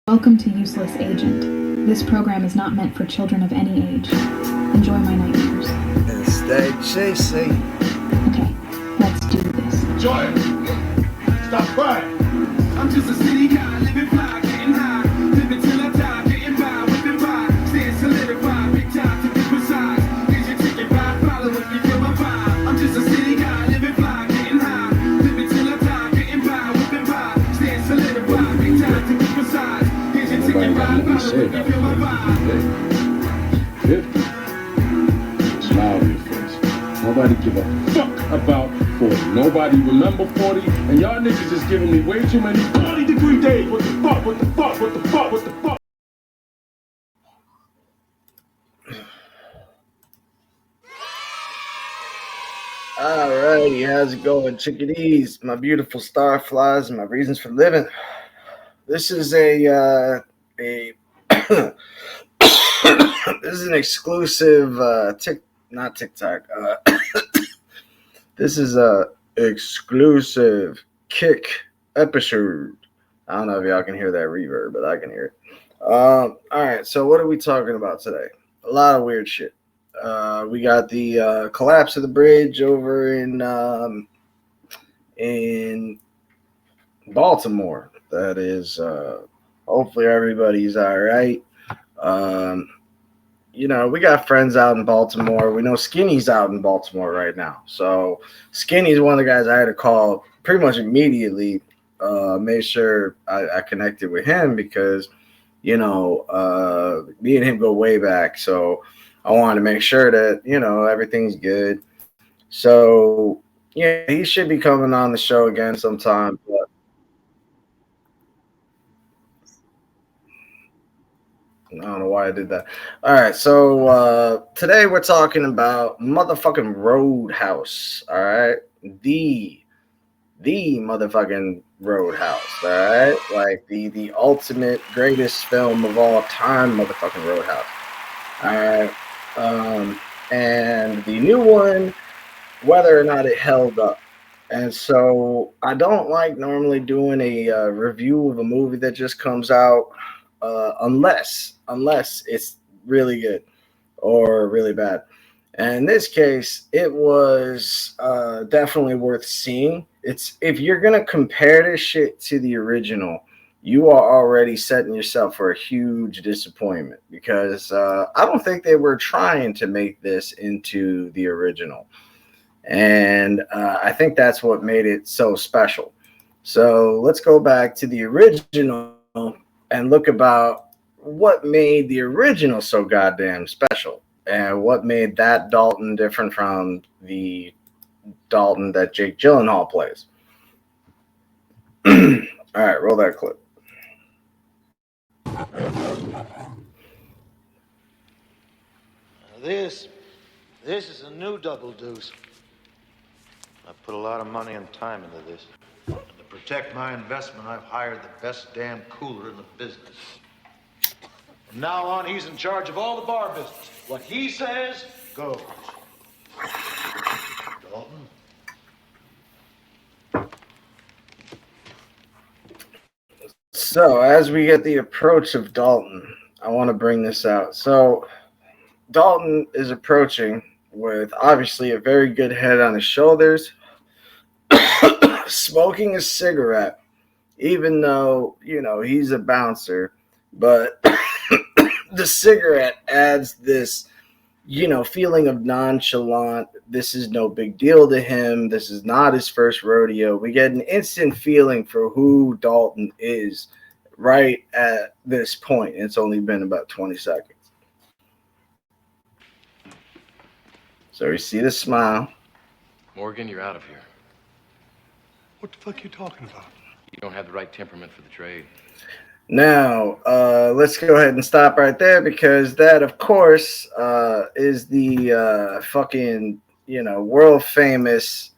Welcome to Useless Agent. This program is not meant for children of any age. Enjoy my nightmares. Stay chasing. Okay, let's do this. Joy, stop crying. I'm just a city guy, living fly, getting high, living till I die, getting by, whipping by, staying solidified, big time to be precise. Here's your ticket, ride, follow if you feel my vibe. I'm just a city guy, living fly, getting high, living till I die, getting by, whipping by, staying solidified, big time to be precise. Here's your ticket, ride, follow if you feel my vibe. 50. Smile on your face. Nobody give a fuck about 40. Nobody remember 40. And y'all niggas is giving me way too many 40-degree days. What the fuck? What the fuck? What the fuck? What the fuck? Alrighty, how's it going, chickadees? My beautiful starflies and my reasons for living. This is this is an exclusive not TikTok. This is a exclusive Kick episode. I don't know if y'all can hear that reverb, but I can hear it. All right, so what are we talking about today? A lot of weird shit. We got the collapse of the bridge over in Baltimore. That is, hopefully everybody's all right. We got friends out in Baltimore. We know Skinny's out in Baltimore right now. So Skinny's one of the guys I had to call pretty much immediately. Made sure I connected with him because, me and him go way back. So I wanted to make sure that, everything's good. So, yeah, he should be coming on the show again sometime. But I don't know why I did that. All right, so today we're talking about motherfucking RoadHouse. All right, the motherfucking RoadHouse. All right, like the ultimate greatest film of all time, motherfucking RoadHouse. All right, and the new one, whether or not it held up. And so I don't like normally doing a review of a movie that just comes out. Unless it's really good or really bad. And in this case, it was definitely worth seeing. It's if you're gonna compare this shit to the original, you are already setting yourself for a huge disappointment because I don't think they were trying to make this into the original. And I think that's what made it so special. So let's go back to the original and look about what made the original so goddamn special and what made that Dalton different from the Dalton that Jake Gyllenhaal plays. All right, roll that clip. This is a new Double Deuce. I put a lot of money and time into this. To protect my investment, I've hired the best damn cooler in the business. From now on, he's in charge of all the bar business. What he says, goes. Dalton? So, as we get the approach of Dalton, I want to bring this out. So, Dalton is approaching with obviously a very good head on his shoulders, smoking a cigarette, even though, he's a bouncer, but the cigarette adds this, feeling of nonchalant. This is no big deal to him. This is not his first rodeo. We get an instant feeling for who Dalton is right at this point. It's only been about 20 seconds. So we see the smile. Morgan, you're out of here. What the fuck are you talking about? You don't have the right temperament for the trade. Now, let's go ahead and stop right there because that, of course, is the fucking, world famous,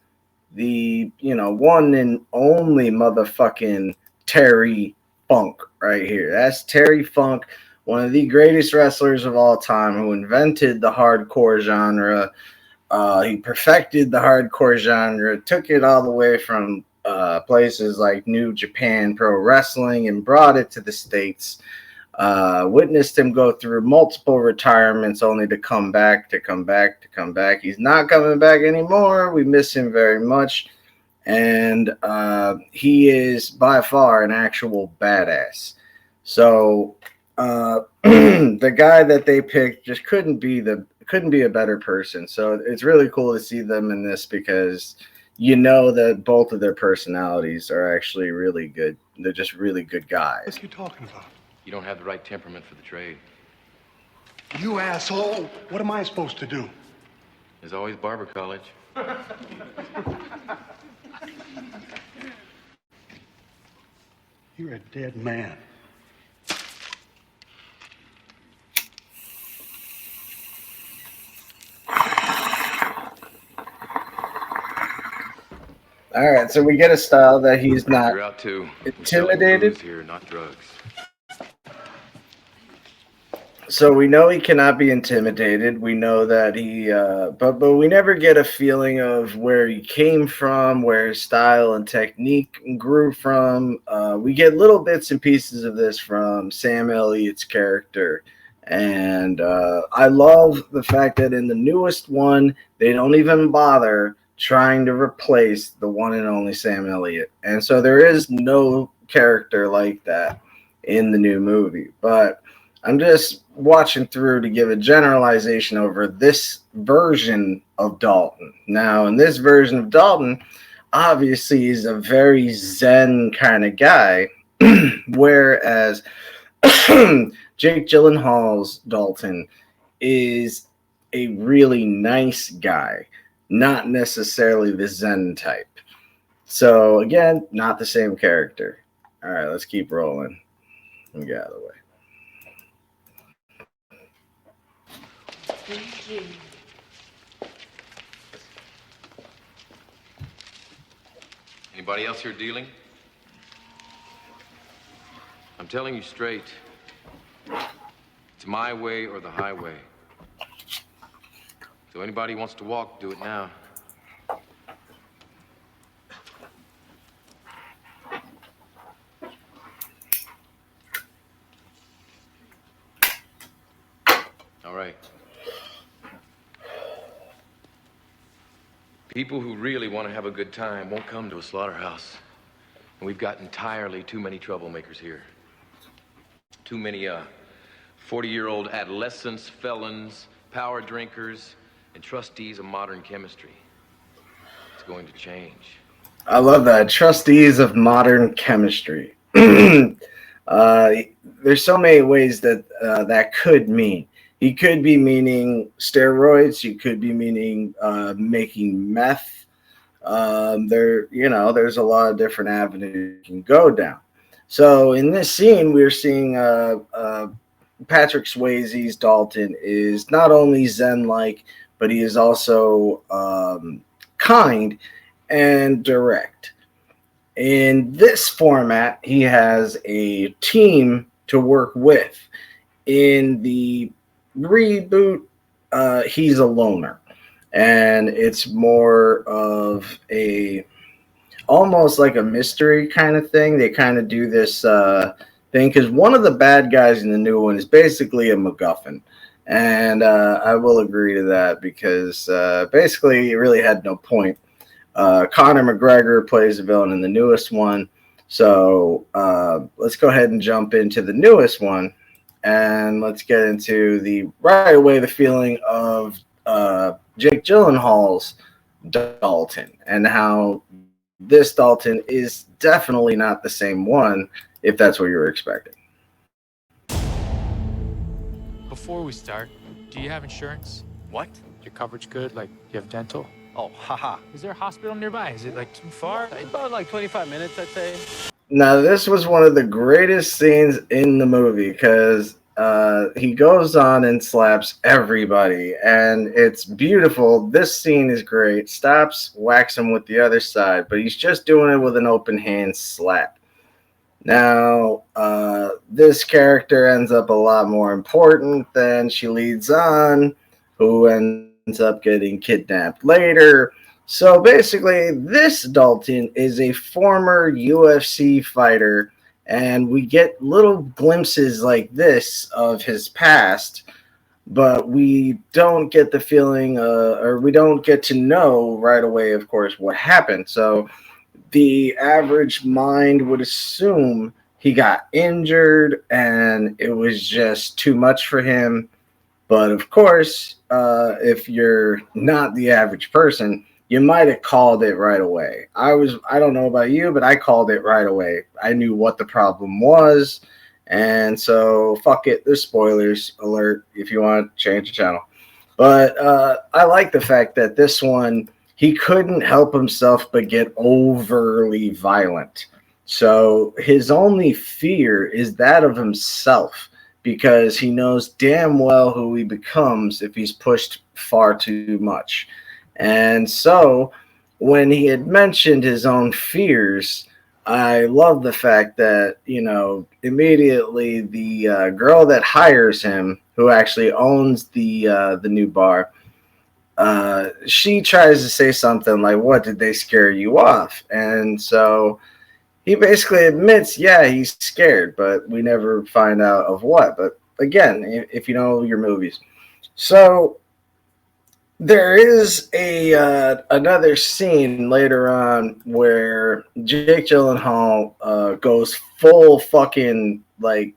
the, one and only motherfucking Terry Funk right here. That's Terry Funk, one of the greatest wrestlers of all time who invented the hardcore genre. He perfected the hardcore genre, took it all the way from places like New Japan Pro Wrestling and brought it to the States. Witnessed him go through multiple retirements only to come back. He's not coming back anymore. We miss him very much. And he is by far an actual badass. So the guy that they picked just couldn't be a better person. So it's really cool to see them in this because you know that both of their personalities are actually really good. They're just really good guys. What are you talking about? You don't have the right temperament for the trade. You asshole! What am I supposed to do? There's always barber college. You're a dead man. All right, so we get a style that he's not You're out too. intimidated. Here, not drugs. So we know he cannot be intimidated. We know that he, but we never get a feeling of where he came from, where his style and technique grew from. We get little bits and pieces of this from Sam Elliott's character. And I love the fact that in the newest one, they don't even bother trying to replace the one and only Sam Elliott. And so there is no character like that in the new movie. But I'm just watching through to give a generalization over this version of Dalton. Now, in this version of Dalton, obviously he's a very zen kind of guy, whereas Jake Gyllenhaal's Dalton is a really nice guy, not necessarily the zen type. So, again, not the same character. All right, let's keep rolling. Let me get out of the way. Thank you. Anybody else here dealing? I'm telling you straight. It's my way or the highway. So anybody who wants to walk, do it now. All right. People who really want to have a good time won't come to a slaughterhouse. And we've got entirely too many troublemakers here. Too many 40-year-old adolescents, felons, power drinkers, and trustees of modern chemistry. It's going to change. I love that. Trustees of modern chemistry. There's so many ways that that could mean. He could be meaning steroids. He could be meaning making meth. There's a lot of different avenues you can go down. So in this scene, we're seeing Patrick Swayze's Dalton is not only zen-like, but he is also kind and direct. In this format, he has a team to work with. In the reboot, he's a loner, and it's more of almost like a mystery kind of thing. They kind of do this thing because one of the bad guys in the new one is basically a MacGuffin, and I will agree to that because basically it really had no point. Conor McGregor plays the villain in the newest one, so let's go ahead and jump into the newest one. And let's get into the feeling of Jake Gyllenhaal's Dalton and how this Dalton is definitely not the same one, if that's what you were expecting. Before we start, do you have insurance? What? Your coverage good? Like, you have dental? Oh, haha. Is there a hospital nearby? Is it, like, too far? About like 25 minutes, I'd say. Now, this was one of the greatest scenes in the movie because he goes on and slaps everybody, and it's beautiful. This scene is great. Stops, whacks him with the other side, but he's just doing it with an open hand slap. Now, this character ends up a lot more important than she leads on, who ends up getting kidnapped later. So basically, this Dalton is a former UFC fighter, and we get little glimpses like this of his past, but we don't get the feeling, or we don't get to know right away, of course, what happened. So the average mind would assume he got injured and it was just too much for him. But of course, if you're not the average person, you might have called it right away. I don't know about you, but I called it right away. I knew what the problem was. And so, fuck it. There's spoilers alert if you want to change the channel. But I like the fact that this one, he couldn't help himself but get overly violent. So his only fear is that of himself, because he knows damn well who he becomes if he's pushed far too much. And so when he had mentioned his own fears, I love the fact that, immediately the girl that hires him, who actually owns the new bar, she tries to say something like, "What did they scare you off?" And so he basically admits, yeah, he's scared, but we never find out of what. But again, if you know your movies. So there is another scene later on where Jake Gyllenhaal goes full fucking like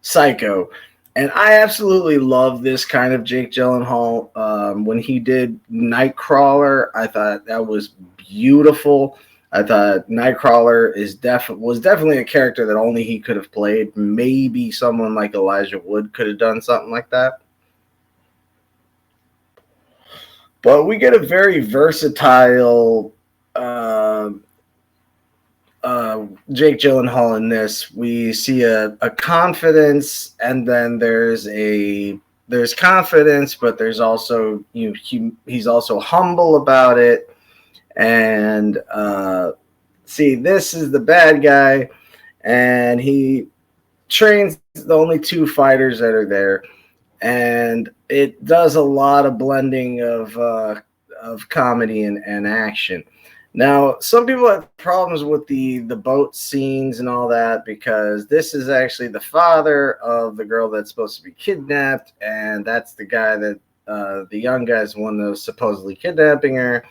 psycho. And I absolutely love this kind of Jake Gyllenhaal. When he did Nightcrawler, I thought that was beautiful. I thought Nightcrawler was definitely a character that only he could have played. Maybe someone like Elijah Wood could have done something like that. But we get a very versatile Jake Gyllenhaal in this. We see a confidence, and then there's confidence, but there's also he's also humble about it. And see, this is the bad guy, and he trains the only two fighters that are there, and it does a lot of blending of comedy and action. Now, some people have problems with the boat scenes and all that, because this is actually the father of the girl that's supposed to be kidnapped, and that's the guy that the young guy's one that was supposedly kidnapping her.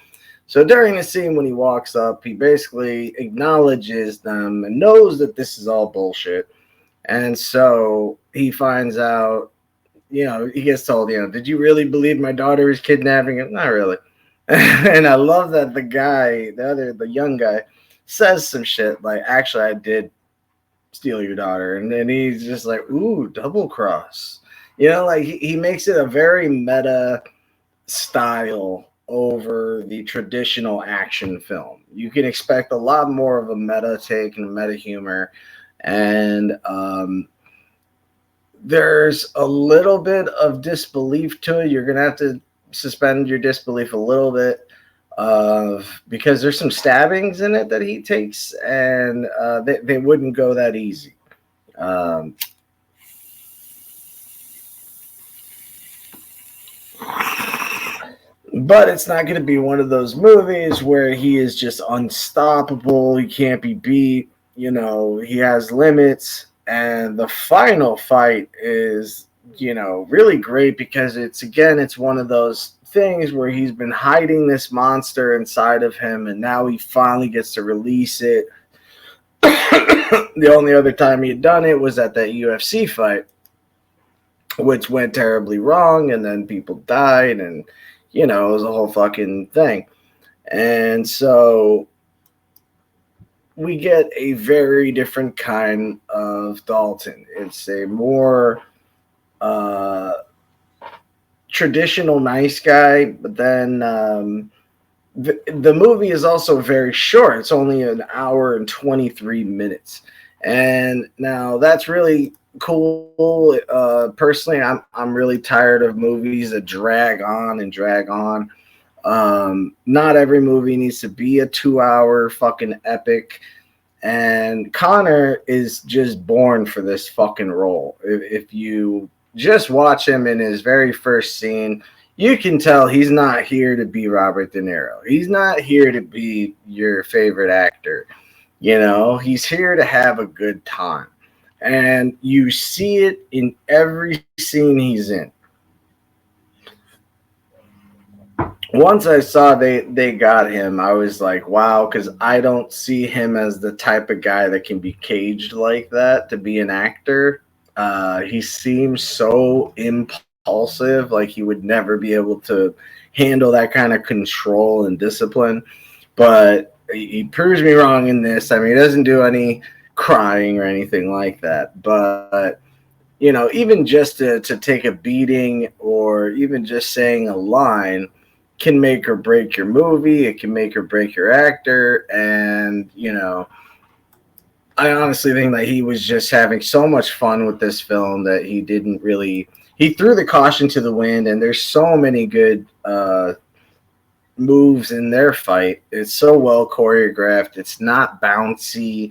So during the scene when he walks up, he basically acknowledges them and knows that this is all bullshit. And so he finds out, he gets told, did you really believe my daughter is kidnapping him? Not really. And I love that the young guy says some shit like, actually, I did steal your daughter. And then he's just like, ooh, double cross. Like he makes it a very meta style over the traditional action film. You can expect a lot more of a meta take and meta humor. And there's a little bit of disbelief to it. You're going to have to suspend your disbelief a little bit because there's some stabbings in it that he takes, and they wouldn't go that easy. But it's not going to be one of those movies where he is just unstoppable. He can't be beat. He has limits. And the final fight is, really great, because it's one of those things where he's been hiding this monster inside of him, and now he finally gets to release it. The only other time he had done it was at that UFC fight, which went terribly wrong, and then people died, and it was a whole fucking thing. And so we get a very different kind of Dalton. It's a more traditional nice guy, but then the movie is also very short. It's only an hour and 23 minutes. And now that's really cool. Personally, I'm really tired of movies that drag on and drag on. Not every movie needs to be a 2-hour fucking epic. And Connor is just born for this fucking role. If you just watch him in his very first scene, you can tell he's not here to be Robert De Niro. He's not here to be your favorite actor. You know, he's here to have a good time. And you see it in every scene he's in. Once I saw they got him, I was like, wow, because I don't see him as the type of guy that can be caged like that to be an actor. He seems so impulsive, like he would never be able to handle that kind of control and discipline. But he proves me wrong in this. I mean, he doesn't do any crying or anything like that. But you know, even just to take a beating or even just saying a line can make or break your movie. It can make or break your actor. And, you know, I honestly think that he was just having so much fun with this film that he didn't really, he threw the caution to the wind. And there's so many good moves in their fight. It's so well choreographed. It's not bouncy.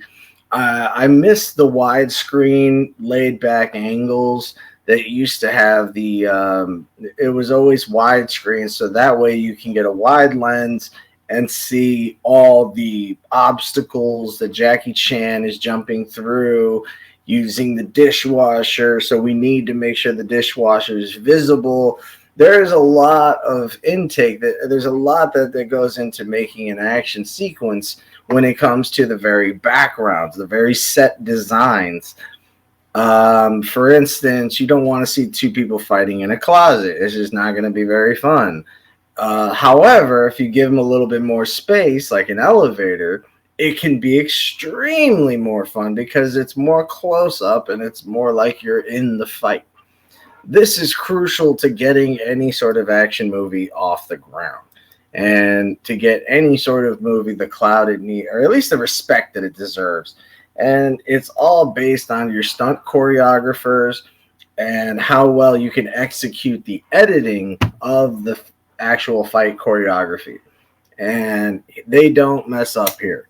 I miss the widescreen, laid back angles that used to have the. It was always widescreen, so that way you can get a wide lens and see all the obstacles that Jackie Chan is jumping through using the dishwasher. So we need to make sure the dishwasher is visible. There's a lot of intake. There's a lot that goes into making an action sequence when it comes to the very backgrounds, the very set designs. For instance, you don't want to see two people fighting in a closet. It's just not going to be very fun. However, if you give them a little bit more space, like an elevator, it can be extremely more fun because it's more close up and it's more like you're in the fight. This is crucial to getting any sort of action movie off the ground and to get any sort of movie the clout it needs, or at least the respect that it deserves. And it's all based on your stunt choreographers and how well you can execute the editing of the actual fight choreography. And they don't mess up here.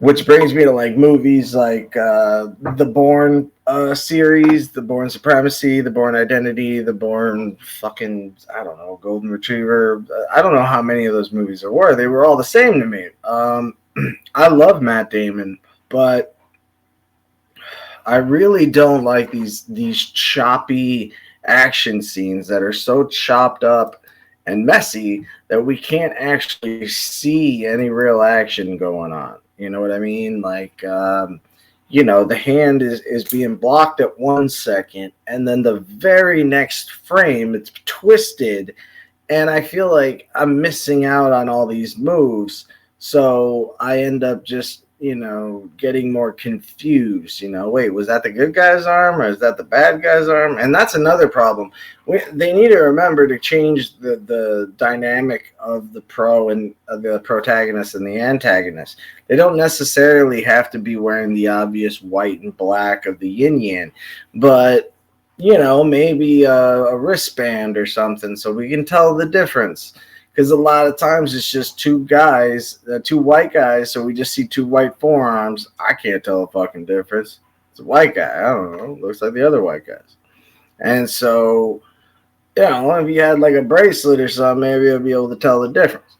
Which brings me to like movies like the Bourne series, the Bourne Supremacy, the Bourne Identity, the Bourne fucking, I don't know, Golden Retriever. I don't know how many of those movies there were. They were all the same to me. I love Matt Damon, but I really don't like these choppy action scenes that are so chopped up and messy that we can't actually see any real action going on. You know what I mean? Like, you know, the hand is being blocked at 1 second, and then the very next frame, it's twisted, and I feel like I'm missing out on all these moves. So I end up just, you know, getting more confused. You know, wait, was that the good guy's arm or is that the bad guy's arm? And that's another problem. They need to remember to change the dynamic of the pro and the protagonist and the antagonist. They don't necessarily have to be wearing the obvious white and black of the yin yang, but you know, maybe a wristband or something so we can tell the difference. Because a lot of times it's just two guys, two white guys, so we just see two white forearms. I can't tell the fucking difference. It's a white guy. I don't know. Looks like the other white guys. And so, you know, if you had like a bracelet or something, maybe you'll be able to tell the difference.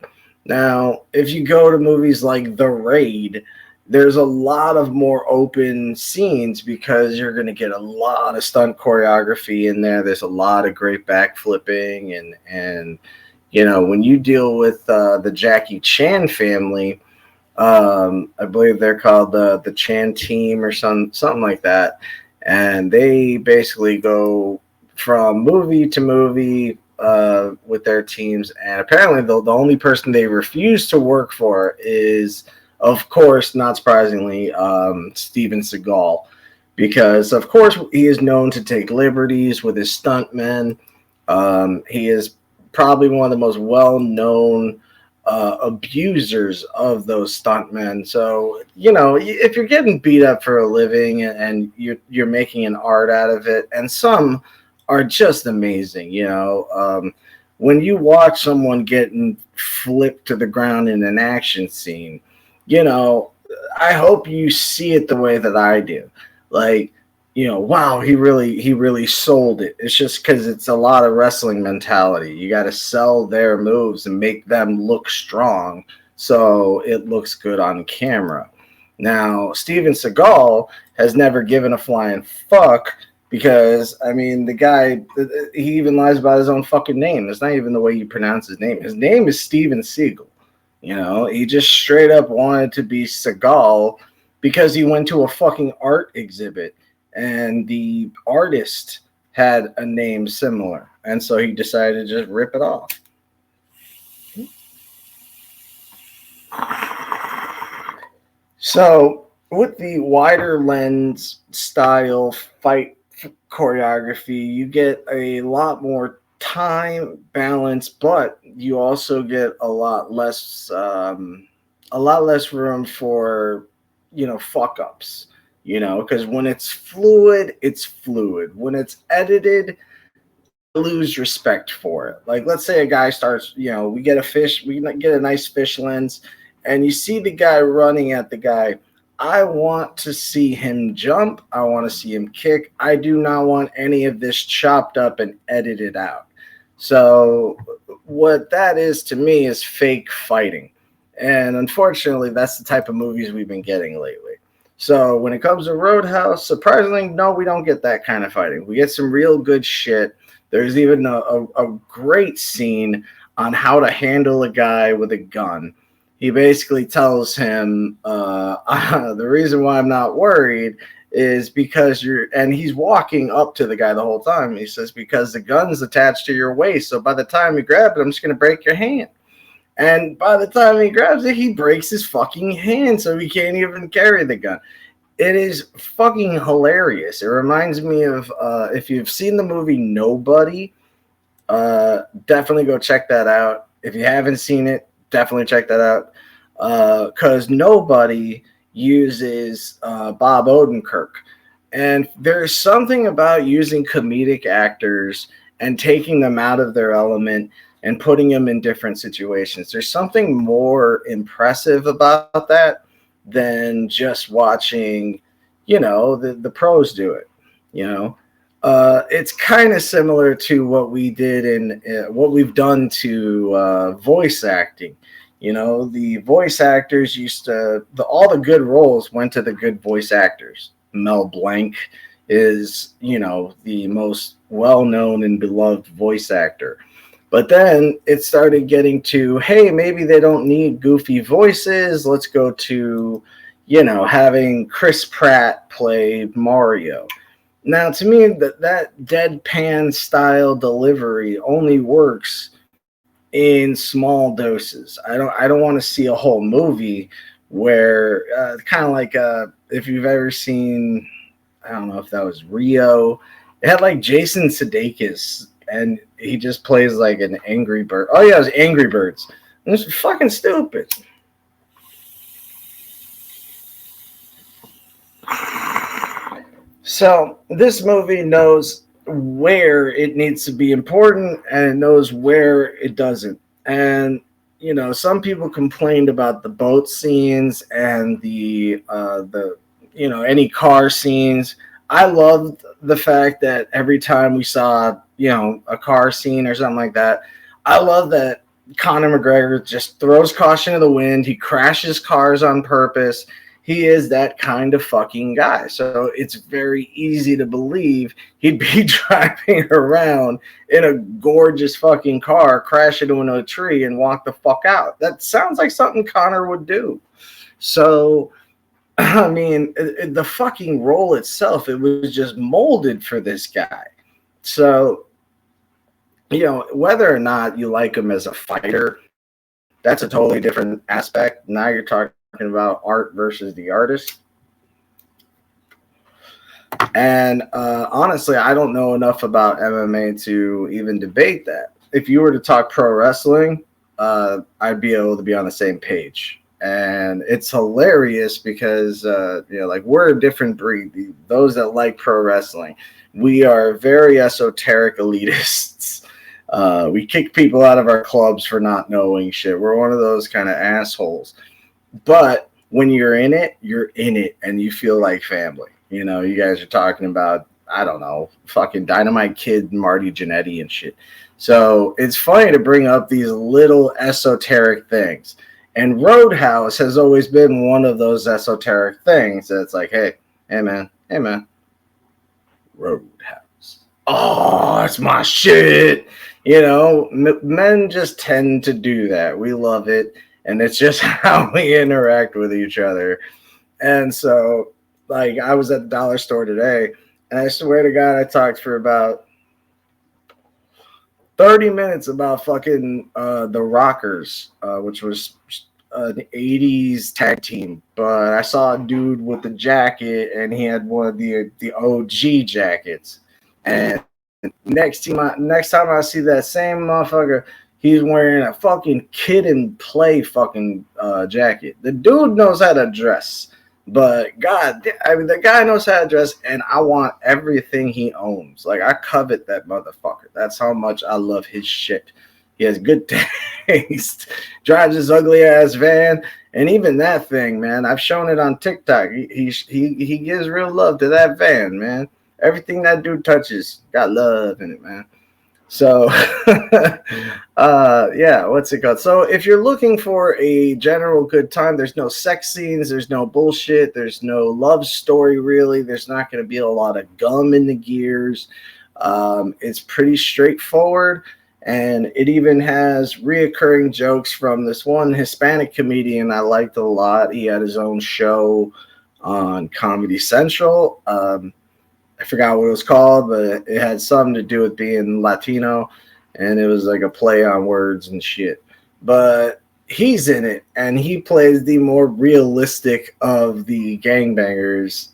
Now, if you go to movies like The Raid, there's a lot of more open scenes because you're going to get a lot of stunt choreography in there. There's a lot of great backflipping and you know, when you deal with the Jackie Chan family, I believe they're called the Chan team or something like that, and they basically go from movie to movie with their teams. And apparently, the only person they refuse to work for is, of course, not surprisingly, Steven Seagal, because of course he is known to take liberties with his stuntmen. He is probably one of the most well-known abusers of those stuntmen. So, you know, if you're getting beat up for a living and you're making an art out of it, and some are just amazing, you know, when you watch someone getting flipped to the ground in an action scene, you know, I hope you see it the way that I do. Like, wow, he really sold it. It's just because it's a lot of wrestling mentality. You got to sell their moves and make them look strong so it looks good on camera. Now, Steven Seagal has never given a flying fuck because, I mean, the guy, he even lies about his own fucking name. It's not even the way you pronounce his name. His name is Steven Seagal. He just straight up wanted to be Seagal because he went to a fucking art exhibit and the artist had a name similar. And so he decided to just rip it off. So with the wider lens style fight choreography, you get a lot more time balance, but you also get a lot less room for fuck ups. Because when it's fluid, it's fluid. When it's edited, lose respect for it. Like, let's say a guy starts, we get a nice fish lens, and you see the guy running at the guy. I want to see him jump. I want to see him kick. I do not want any of this chopped up and edited out. So what that is to me is fake fighting. And unfortunately, that's the type of movies we've been getting lately. So when it comes to RoadHouse, surprisingly, no, we don't get that kind of fighting. We get some real good shit. There's even a great scene on how to handle a guy with a gun. He basically tells him, the reason why I'm not worried is because and he's walking up to the guy the whole time. He says, because the gun's attached to your waist. So by the time you grab it, I'm just going to break your hand. And by the time he grabs it, he breaks his fucking hand, so he can't even carry the gun. It is fucking hilarious. It reminds me of, if you've seen the movie Nobody, definitely go check that out. If you haven't seen it, definitely check that out. Because Nobody uses Bob Odenkirk. And there's something about using comedic actors and taking them out of their element and putting them in different situations. There's something more impressive about that than just watching, the pros do it. It's kind of similar to what we did in what we've done to voice acting. The voice actors used to, all the good roles went to the good voice actors. Mel Blanc is, the most well-known and beloved voice actor. But then it started getting to, hey, maybe they don't need goofy voices. Let's go to, having Chris Pratt play Mario. Now, to me, that deadpan style delivery only works in small doses. I don't want to see a whole movie where kind of like if you've ever seen, I don't know if that was Rio. It had like Jason Sudeikis, and he just plays like an Angry Bird. Oh yeah, it was Angry Birds. And it's fucking stupid. So this movie knows where it needs to be important, and it knows where it doesn't. And some people complained about the boat scenes and the any car scenes. I loved the fact that every time we saw a car scene or something like that, I love that Conor McGregor just throws caution to the wind. He crashes cars on purpose. He is that kind of fucking guy. So it's very easy to believe he'd be driving around in a gorgeous fucking car, crash into a tree, and walk the fuck out. That sounds like something Conor would do. So, I mean, the fucking role itself, it was just molded for this guy. So, whether or not you like him as a fighter, that's a totally different aspect. Now you're talking about art versus the artist. And honestly, I don't know enough about MMA to even debate that. If you were to talk pro wrestling, I'd be able to be on the same page. And it's hilarious because, like, we're a different breed. Those that like pro wrestling, we are very esoteric elitists. We kick people out of our clubs for not knowing shit. We're one of those kind of assholes. But when you're in it, and you feel like family. You know, you guys are talking about, I don't know, fucking Dynamite Kid, Marty Jannetty and shit. So it's funny to bring up these little esoteric things. And Roadhouse has always been one of those esoteric things that's like, hey man, Roadhouse. Oh, it's my shit. You know, men just tend to do that. We love it. And it's just how we interact with each other. And so, like, I was at the dollar store today, and I swear to God, I talked for about 30 minutes about fucking the Rockers, which was an 80s tag team. But I saw a dude with a jacket, and he had one of the OG jackets. And next time I see that same motherfucker, he's wearing a fucking Kid and Play fucking jacket. The dude knows how to dress. But God, I mean, the guy knows how to dress, and I want everything he owns. Like, I covet that motherfucker. That's how much I love his shit. He has good taste. Drives his ugly ass van, and even that thing, man. I've shown it on TikTok. He gives real love to that van, man. Everything that dude touches got love in it, man. So, yeah, what's it called? So, if you're looking for a general good time, there's no sex scenes, there's no bullshit, there's no love story, really. There's not going to be a lot of gum in the gears. It's pretty straightforward, and it even has reoccurring jokes from this one Hispanic comedian I liked a lot. He had his own show on Comedy Central. I forgot what it was called, but it had something to do with being Latino, and it was like a play on words and shit. But he's in it, and he plays the more realistic of the gangbangers,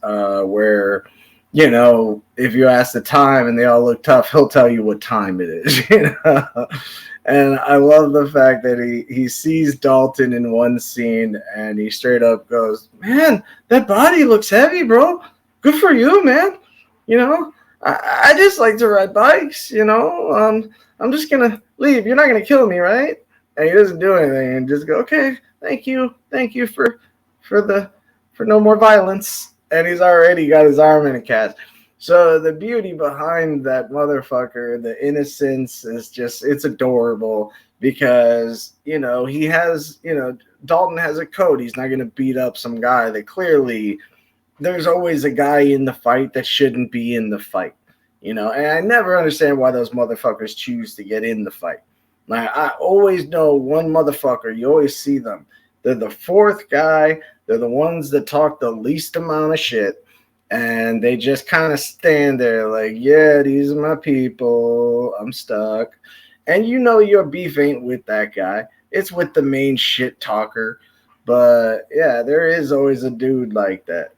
where, you know, if you ask the time and they all look tough, he'll tell you what time it is, you know? And I love the fact that he sees Dalton in one scene, and he straight up goes, "Man, that body looks heavy, bro. Good for you, man. You know, I just like to ride bikes, you know. I'm just going to leave. You're not going to kill me, right?" And he doesn't do anything and just go, "Okay, thank you. Thank you for no more violence." And he's already got his arm in a cast. So the beauty behind that motherfucker, the innocence, is just, it's adorable because, you know, he has, you know, Dalton has a code. He's not going to beat up some guy that clearly, there's always a guy in the fight that shouldn't be in the fight, you know, and I never understand why those motherfuckers choose to get in the fight. Like, I always know one motherfucker, you always see them. They're the fourth guy. They're the ones that talk the least amount of shit, and they just kind of stand there like, yeah, these are my people. I'm stuck. And you know your beef ain't with that guy. It's with the main shit talker. But, yeah, there is always a dude like that.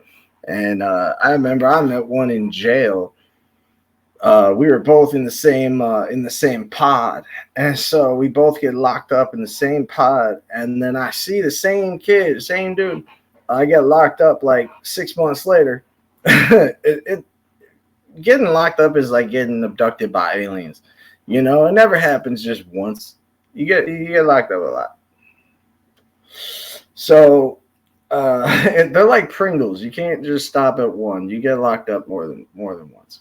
And I remember I met one in jail. We were both in the same pod, and so we both get locked up in the same pod. And then I see the same kid, same dude. I get locked up like 6 months later. Getting locked up is like getting abducted by aliens. You know, it never happens just once. You get locked up a lot. So. They're like Pringles. You can't just stop at one. You get locked up more than once.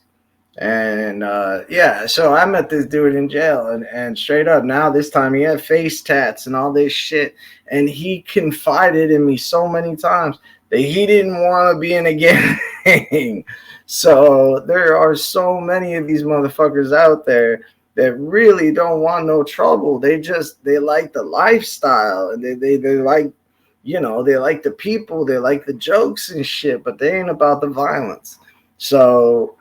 And yeah, so I met this dude in jail, and straight up, now this time he had face tats and all this shit, and he confided in me so many times that he didn't want to be in a gang. So there are so many of these motherfuckers out there that really don't want no trouble. They like the lifestyle, and they like, you know, they like the people, they like the jokes and shit, but they ain't about the violence. So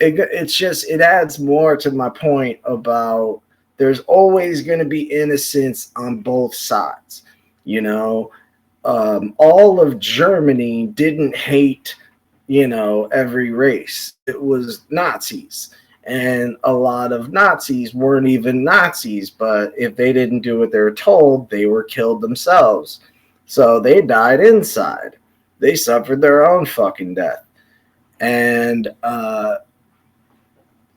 it adds more to my point about there's always going to be innocence on both sides. You know, all of Germany didn't hate, you know, every race. It was Nazis. And a lot of Nazis weren't even Nazis, but if they didn't do what they were told, they were killed themselves. So they died inside. They suffered their own fucking death. And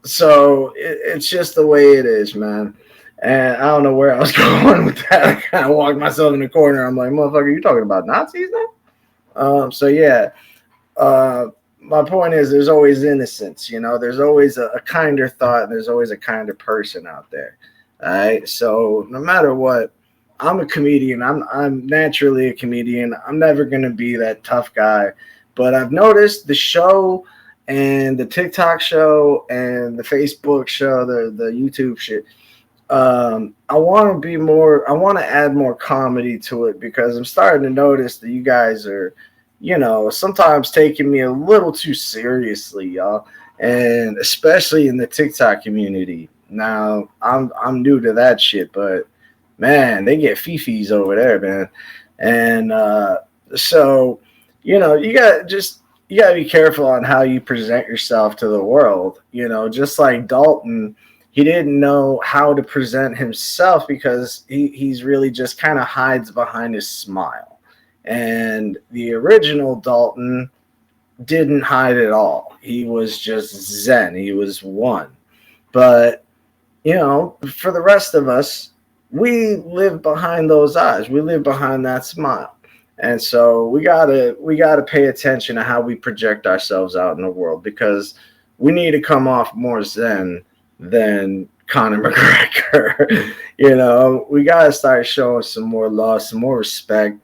so it's just the way it is, man. And I don't know where I was going with that. I kind of walked myself in the corner. I'm like, motherfucker, you talking about Nazis now? So yeah. my point is there's always innocence, there's always a kinder thought, and there's always a kinder person out there. All right. So no matter what, I'm a comedian. I'm naturally a comedian. I'm never gonna be that tough guy. But I've noticed the show and the TikTok show and the Facebook show, the YouTube shit. I want to be more. I want to add more comedy to it because I'm starting to notice that you guys are, sometimes taking me a little too seriously, y'all, and especially in the TikTok community. Now, I'm new to that shit, but man, they get fifis over there, man, and so you gotta be careful on how you present yourself to the world. Just like Dalton, he didn't know how to present himself because he's really just kind of hides behind his smile. And the original Dalton didn't hide at all. He was just zen. He was one. But, for the rest of us, we live behind those eyes. We live behind that smile. And so we gotta pay attention to how we project ourselves out in the world because we need to come off more zen than Conor McGregor. We gotta start showing some more love, some more respect.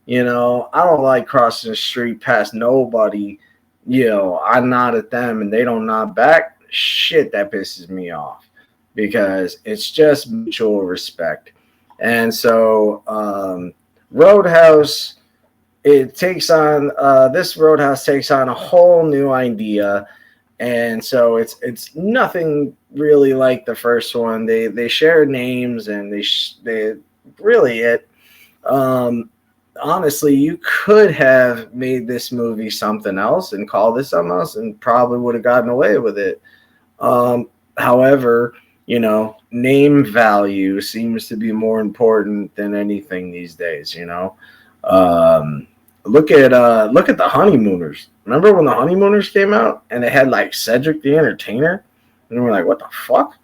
I don't like crossing the street past nobody. I nod at them and they don't nod back. Shit, that pisses me off because it's just mutual respect. And so RoadHouse, this RoadHouse takes on a whole new idea. And so it's nothing really like the first one. They share names and they really it. Honestly, you could have made this movie something else and called it something else and probably would have gotten away with it. However, name value seems to be more important than anything these days. Look at the Honeymooners. Remember when the Honeymooners came out and they had like Cedric the Entertainer, and we're like, what the fuck?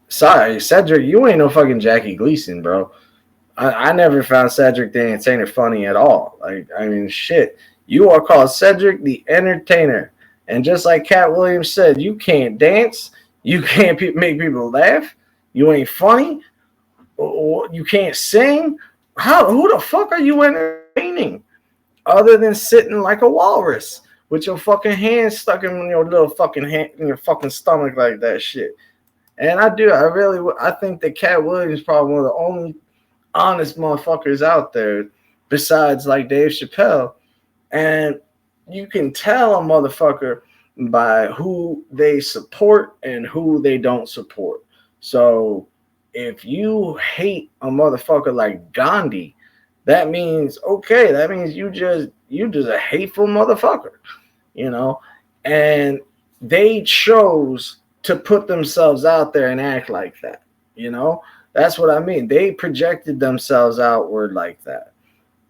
Sorry, Cedric, you ain't no fucking Jackie Gleason, bro. I never found Cedric the Entertainer funny at all. Shit. You are called Cedric the Entertainer, and just like Cat Williams said, you can't dance, you can't make people laugh, you ain't funny, you can't sing. Who the fuck are you entertaining? Other than sitting like a walrus with your fucking hands stuck in your little fucking hand in your fucking stomach like that shit. And I think that Cat Williams is probably one of the only honest motherfuckers out there besides like Dave Chappelle. And you can tell a motherfucker by who they support and who they don't support. So if you hate a motherfucker like Gandhi, that means you just a hateful motherfucker, and they chose to put themselves out there and act like that. That's what I mean. They projected themselves outward like that,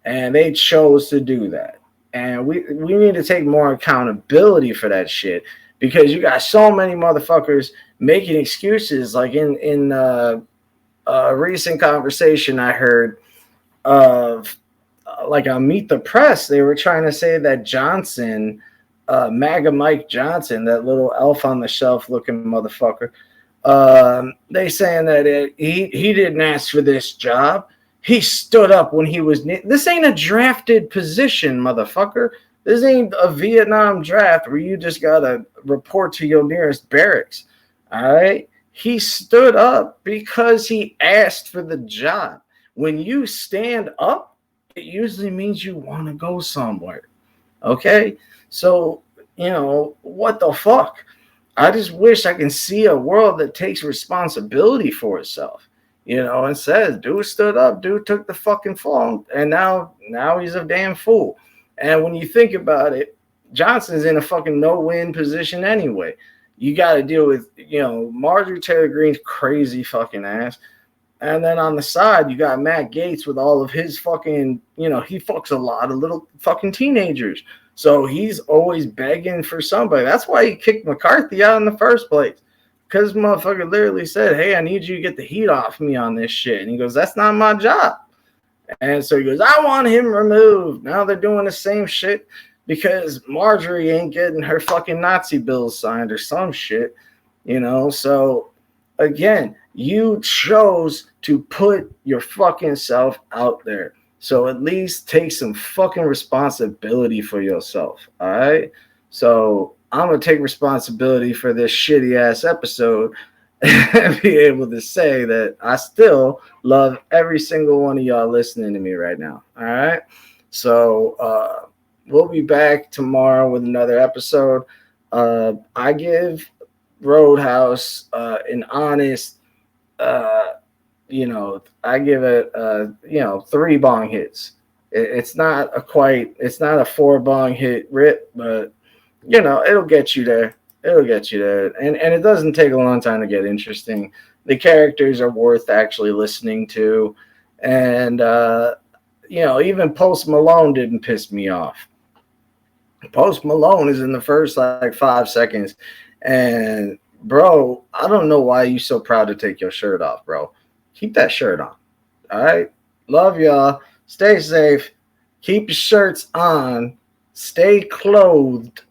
and they chose to do that. And we need to take more accountability for that shit because you got so many motherfuckers making excuses. Like in a recent conversation I heard of like on Meet the Press, they were trying to say that Johnson, MAGA Mike Johnson, that little elf on the shelf looking motherfucker, they saying that he didn't ask for this job. He stood up when he was. This ain't a drafted position, motherfucker. This ain't a Vietnam draft where you just gotta report to your nearest barracks. All right. He stood up because he asked for the job. When you stand up, it usually means you want to go somewhere. Okay? So, what the fuck? I just wish I can see a world that takes responsibility for itself, and says, dude stood up, dude took the fucking fall, and now he's a damn fool. And when you think about it, Johnson's in a fucking no-win position anyway. You got to deal with, Marjorie Taylor Greene's crazy fucking ass. And then on the side, you got Matt Gaetz with all of his fucking, he fucks a lot of little fucking teenagers. So he's always begging for somebody. That's why he kicked McCarthy out in the first place. Because motherfucker literally said, hey, I need you to get the heat off me on this shit. And he goes, that's not my job. And so he goes, I want him removed. Now they're doing the same shit because Marjorie ain't getting her fucking Nazi bills signed or some shit, you know? So again, you chose to put your fucking self out there. So at least take some fucking responsibility for yourself. All right. So I'm going to take responsibility for this shitty ass episode and be able to say that I still love every single one of y'all listening to me right now. All right. So we'll be back tomorrow with another episode. I give RoadHouse an honest, I give it, 3 bong hits. It's not a 4 bong hit rip, but it'll get you there. It'll get you there, and it doesn't take a long time to get interesting. The characters are worth actually listening to, and even Post Malone didn't piss me off. Post Malone is in the first 5 seconds, and bro, I don't know why you so proud to take your shirt off, bro. Keep that shirt on. All right. Love y'all. Stay safe. Keep your shirts on. Stay clothed.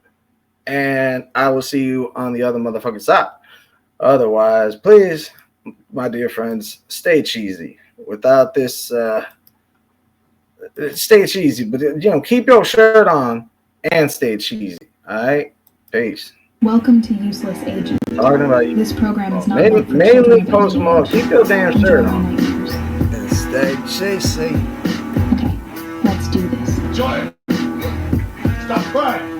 And I will see you on the other motherfucking side. Otherwise, please, my dear friends, stay cheesy. Without this, stay cheesy. But, keep your shirt on and stay cheesy. All right? Peace. Welcome to Useless Agent. Talking about you. This program is not meant for children Mainly of Post any Malone. age. Keep your damn Enjoy shirt your on. nightmares. And stay cheesy. Okay, let's do this. Joy, stop crying.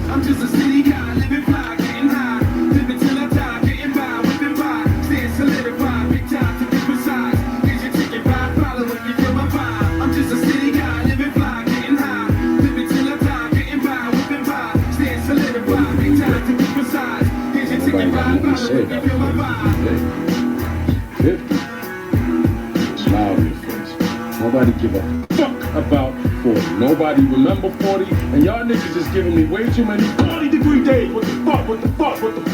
I'm just a city guy, living fly, getting high. Living till I die, getting by, whipping by. Staying solidified, big time to different sides. Here's your ticket, ride, follow if you feel my vibe. I'm just a city guy, living fly, getting high. Living till I die, getting by, whipping by. Staying solidified, big time to different sides. Here's your ticket, ride, follow if you feel my vibe. 50. Smile on your face. Nobody give a fuck about 40. Nobody remember 40. And y'all niggas is giving me way too many 40-degree days. What the fuck? What the fuck? What the fuck?